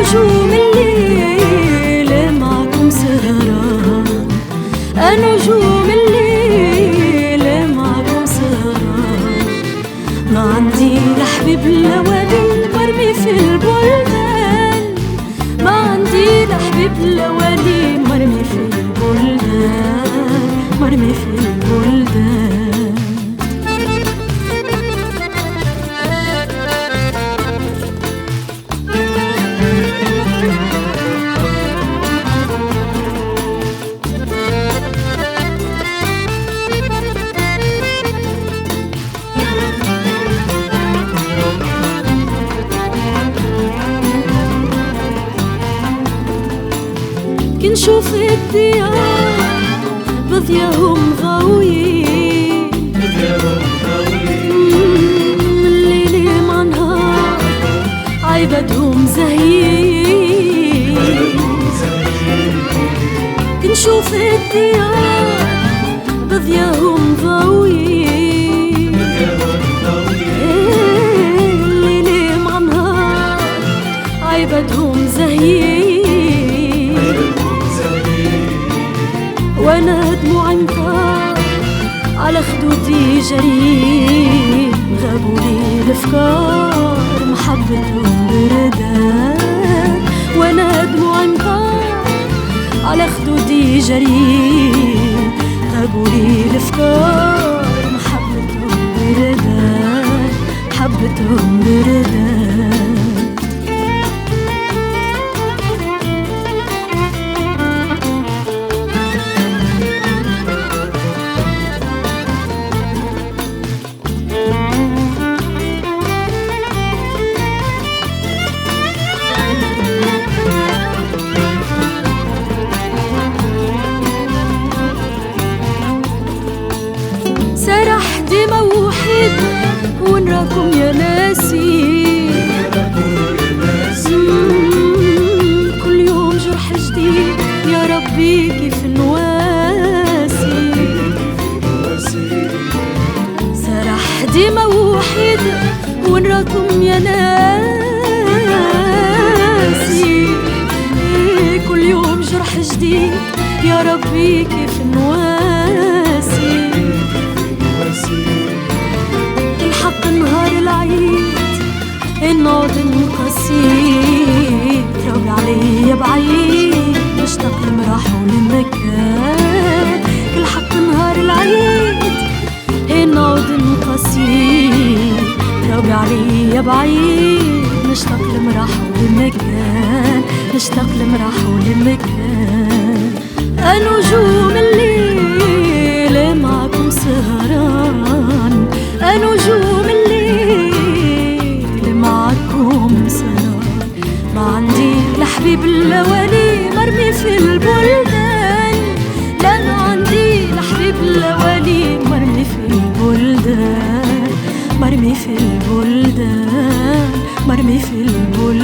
نجوم الليل معكم سهران، نجوم الليل معكم سهران. ما عندي لحبيب لوالي مرمي في البلدان، ما عندي لحبيب لوالي مرمي في البلدان، مرمي في البلدان. كنشوف الديار بضياهم غاويين، من الليل مع نهار عبادهم زهيين. كنشوف الديار بضياهم غاويين، الليل مع نهار عبادهم زهيين. وانا دموع انكار على خدودي جري، غابوا لي الافكار محبتهم بردان. وانا دموع انكار على خدودي جري، غابوا لي الافكار محبتهم بردان، محبتهم بردان. سرح ديما وحيد ونراكم يا ناسي، كل يوم جرح جديد يا ربي كيف نواسي. سرح ديما وحيد ونراكم يا ناسي، كل يوم جرح جديد يا ربي كيف نواسي. الحق نهار العيد نقعد نقاسي، تراوي عليا بعيد نشتاق لمراح ولمكان. الحق نهار العيد نقعد نقاسي، تراوي عليا بعيد نشتاق لمراح ولمكان، نشتاق لمراح ولمكان. نجوم الليل معكم سهران، نجوم الليل معكم سهران. ما عندي لحبيب لوالي مرمي في البلدان، لا ما عندي لحبيب لوالي مرمي في البلدان، مرمي في البلدان، مرمي في البلدان.